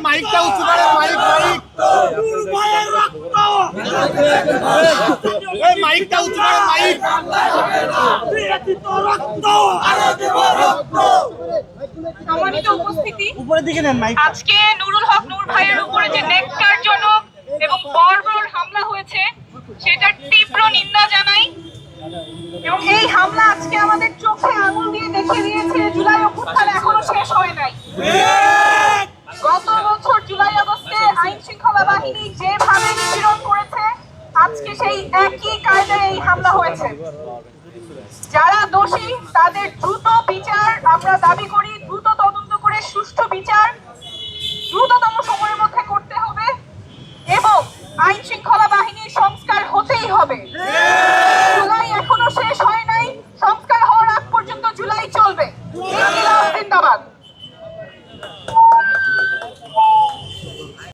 মাইকটা উঁচু করে মাইকটা উঁচু করে মাইক সম্মানিত উপস্থিতি, আজকে নুরুল হক নূর ভাইয়ের উপরে যে ন্যাক্কারজনক এবং বর্বর হামলা হয়েছে সেটার তীব্র নিন্দা জানাই। এবং এই হামলা আজকে আমাদের চোখে আঙুল দিয়ে দেখিয়ে দিয়েছে জুলাই অভ্যুত্থান এখনো শেষ হয় নাই। গত বছর জুলাই আগস্টে আইন শৃঙ্খলা বাহিনী যেভাবে নিপীড়ন করেছে, আজকে সেই একই কায়দায় এই হামলা হয়েছে। যারা দোষী তাদের দ্রুত বিচার আমরা দাবি করি, দ্রুত তদন্ত করে সুষ্ঠু বিচার দ্রুততম সময়ের মধ্যে করতে হবে এবং আইন শৃঙ্খলা বাহিনীর সংস্কার হতেই হবে। জুলাই এখনো শেষ